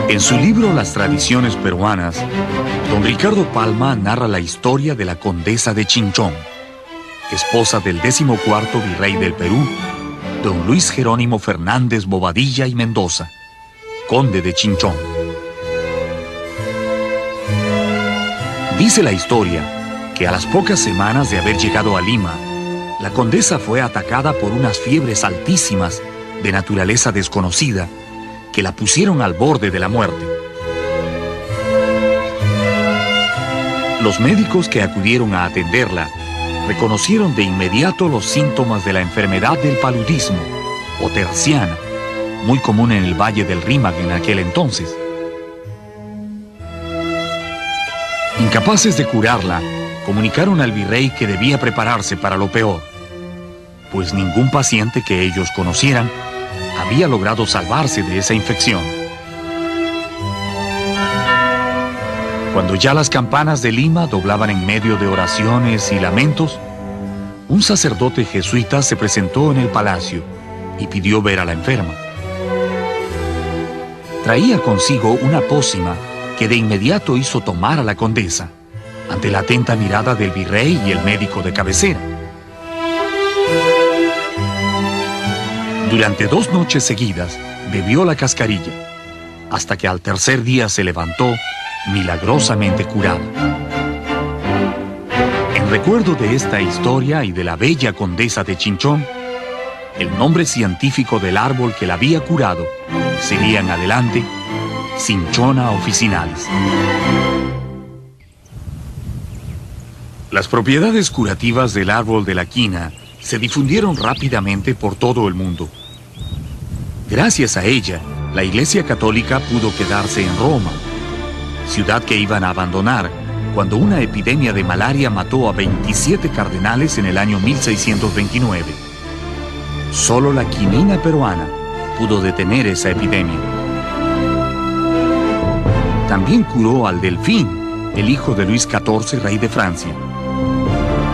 En su libro Las tradiciones peruanas, don Ricardo Palma narra la historia de la condesa de Chinchón, esposa del 14º virrey del Perú, don Luis Jerónimo Fernández Bobadilla y Mendoza, conde de Chinchón. Dice la historia que a las pocas semanas de haber llegado a Lima, la condesa fue atacada por unas fiebres altísimas de naturaleza desconocida que la pusieron al borde de la muerte. Los médicos que acudieron a atenderla reconocieron de inmediato los síntomas de la enfermedad del paludismo, o terciana, muy común en el Valle del Rímac en aquel entonces. Incapaces de curarla, comunicaron al virrey que debía prepararse para lo peor, pues ningún paciente que ellos conocieran había logrado salvarse de esa infección. Cuando ya las campanas de Lima doblaban en medio de oraciones y lamentos, un sacerdote jesuita se presentó en el palacio y pidió ver a la enferma. Traía consigo una pócima que de inmediato hizo tomar a la condesa, ante la atenta mirada del virrey y el médico de cabecera. Durante 2 noches seguidas bebió la cascarilla, hasta que al tercer día se levantó milagrosamente curada. En recuerdo de esta historia y de la bella condesa de Chinchón, el nombre científico del árbol que la había curado sería en adelante Cinchona officinalis. Las propiedades curativas del árbol de la quina se difundieron rápidamente por todo el mundo. Gracias a ella, la Iglesia Católica pudo quedarse en Roma, ciudad que iban a abandonar cuando una epidemia de malaria mató a 27 cardenales en el año 1629. Solo la quinina peruana pudo detener esa epidemia. También curó al Delfín, el hijo de Luis XIV, rey de Francia.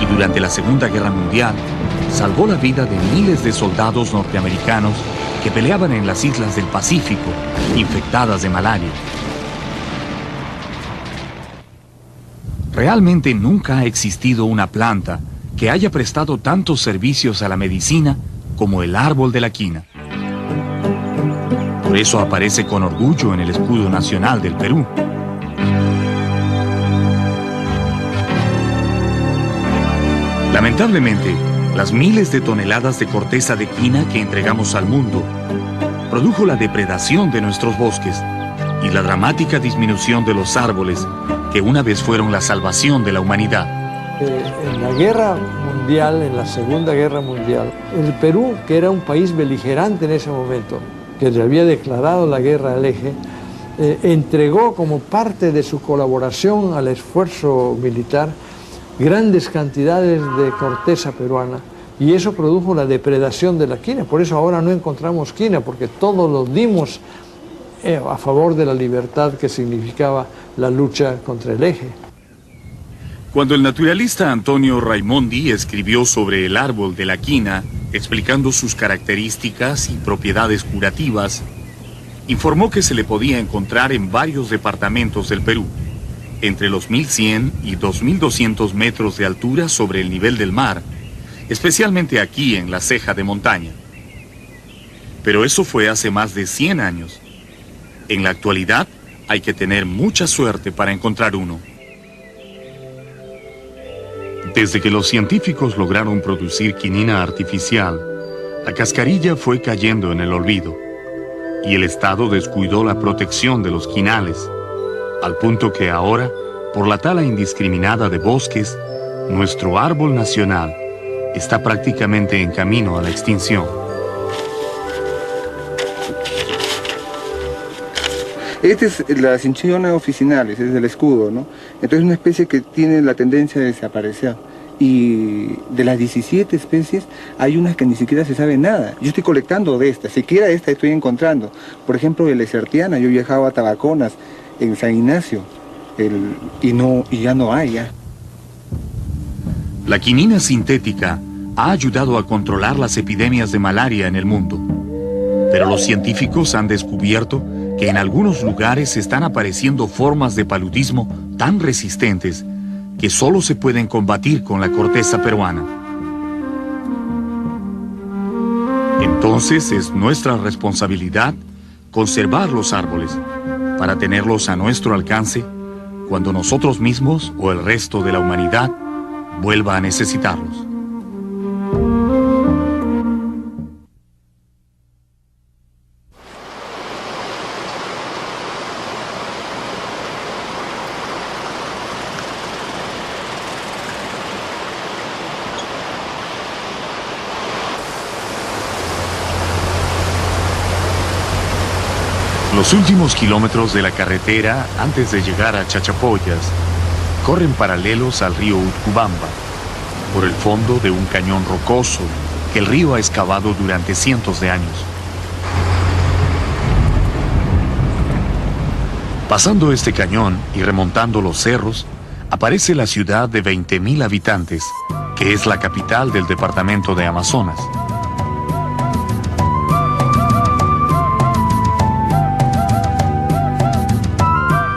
Y durante la Segunda Guerra Mundial, salvó la vida de miles de soldados norteamericanos que peleaban en las islas del Pacífico, infectadas de malaria. Realmente nunca ha existido una planta que haya prestado tantos servicios a la medicina como el árbol de la quina. Por eso aparece con orgullo en el escudo nacional del Perú. Lamentablemente, las miles de toneladas de corteza de quina que entregamos al mundo produjo la depredación de nuestros bosques y la dramática disminución de los árboles que una vez fueron la salvación de la humanidad. En la guerra mundial, en la Segunda Guerra Mundial, el Perú, que era un país beligerante en ese momento, que le había declarado la guerra al eje, entregó como parte de su colaboración al esfuerzo militar grandes cantidades de corteza peruana, y eso produjo la depredación de la quina. Por eso ahora no encontramos quina, porque todo lo dimos a favor de la libertad que significaba la lucha contra el eje. Cuando el naturalista Antonio Raimondi escribió sobre el árbol de la quina, explicando sus características y propiedades curativas, informó que se le podía encontrar en varios departamentos del Perú, entre los 1100 y 2200 metros de altura sobre el nivel del mar, especialmente aquí en la ceja de montaña. Pero eso fue hace más de 100 años. En la actualidad hay que tener mucha suerte para encontrar uno. Desde que los científicos lograron producir quinina artificial, la cascarilla fue cayendo en el olvido y el Estado descuidó la protección de los quinales, al punto que ahora, por la tala indiscriminada de bosques, nuestro árbol nacional está prácticamente en camino a la extinción. Esta es la Cinchona officinalis, es el escudo, ¿no? Entonces es una especie que tiene la tendencia a desaparecer. Y de las 17 especies, hay unas que ni siquiera se sabe nada. Yo estoy colectando de estas, siquiera esta estoy encontrando. Por ejemplo, el Esertiana, yo viajaba a Tabaconas, en San Ignacio, y ya no hay ya. La quinina sintética ha ayudado a controlar las epidemias de malaria en el mundo, pero los científicos han descubierto que en algunos lugares están apareciendo formas de paludismo tan resistentes que solo se pueden combatir con la corteza peruana. Entonces es nuestra responsabilidad conservar los árboles para tenerlos a nuestro alcance cuando nosotros mismos o el resto de la humanidad vuelva a necesitarlos. Los últimos kilómetros de la carretera antes de llegar a Chachapoyas corren paralelos al río Utcubamba, por el fondo de un cañón rocoso que el río ha excavado durante cientos de años. Pasando este cañón y remontando los cerros, aparece la ciudad de 20.000 habitantes, que es la capital del departamento de Amazonas.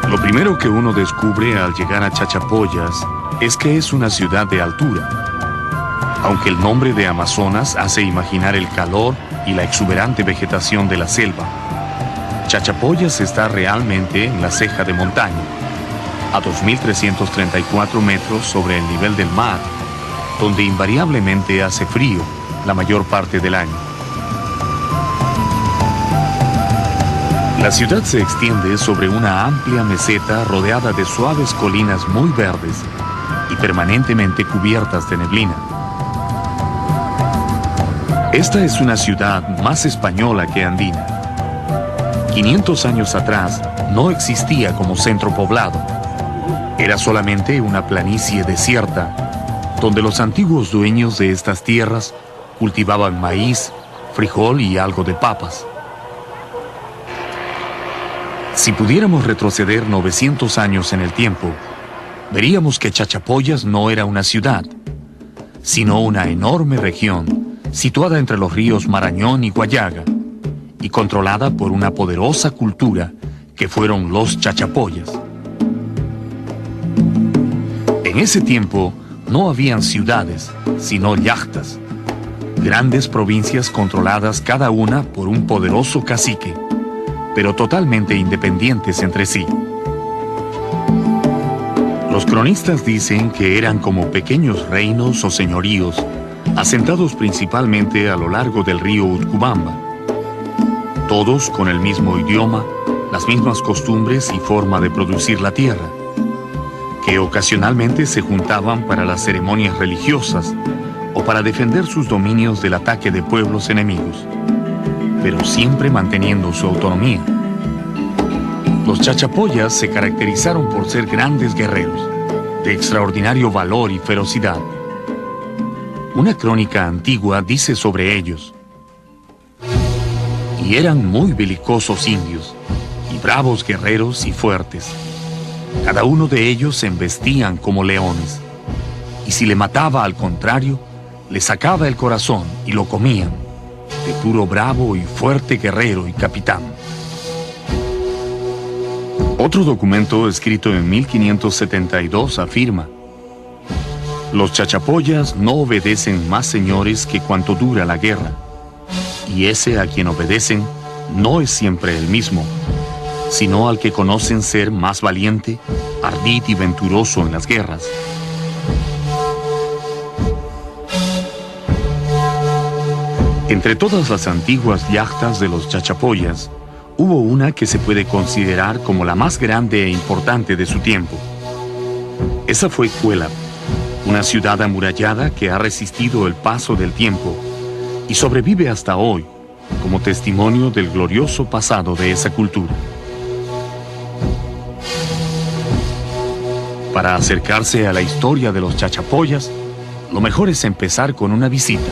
Lo primero que uno descubre al llegar a Chachapoyas es que es una ciudad de altura. Aunque el nombre de Amazonas hace imaginar el calor y la exuberante vegetación de la selva, Chachapoyas está realmente en la ceja de montaña, a 2.334 metros sobre el nivel del mar, donde invariablemente hace frío la mayor parte del año. La ciudad se extiende sobre una amplia meseta rodeada de suaves colinas muy verdes y permanentemente cubiertas de neblina. Esta es una ciudad más española que andina. 500 años atrás no existía como centro poblado. Era solamente una planicie desierta, donde los antiguos dueños de estas tierras cultivaban maíz, frijol y algo de papas. Si pudiéramos retroceder 900 años en el tiempo, veríamos que Chachapoyas no era una ciudad, sino una enorme región situada entre los ríos Marañón y Guallaga y controlada por una poderosa cultura que fueron los Chachapoyas. En ese tiempo no habían ciudades, sino yachtas, grandes provincias controladas cada una por un poderoso cacique, pero totalmente independientes entre sí. Los cronistas dicen que eran como pequeños reinos o señoríos, asentados principalmente a lo largo del río Utcubamba, todos con el mismo idioma, las mismas costumbres y forma de producir la tierra, que ocasionalmente se juntaban para las ceremonias religiosas o para defender sus dominios del ataque de pueblos enemigos, pero siempre manteniendo su autonomía. Los Chachapoyas se caracterizaron por ser grandes guerreros, de extraordinario valor y ferocidad. Una crónica antigua dice sobre ellos: y eran muy belicosos indios, y bravos guerreros y fuertes. Cada uno de ellos se embestían como leones, y si le mataba al contrario, le sacaba el corazón y lo comían, de puro bravo y fuerte guerrero y capitán. Otro documento escrito en 1572 afirma: los Chachapoyas no obedecen más señores que cuanto dura la guerra, y ese a quien obedecen no es siempre el mismo, sino al que conocen ser más valiente, ardid y venturoso en las guerras. Entre todas las antiguas yachtas de los Chachapoyas, hubo una que se puede considerar como la más grande e importante de su tiempo. Esa fue Cuélap, una ciudad amurallada que ha resistido el paso del tiempo y sobrevive hasta hoy como testimonio del glorioso pasado de esa cultura. Para acercarse a la historia de los Chachapoyas, lo mejor es empezar con una visita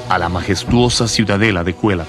a la majestuosa ciudadela de Cuélap.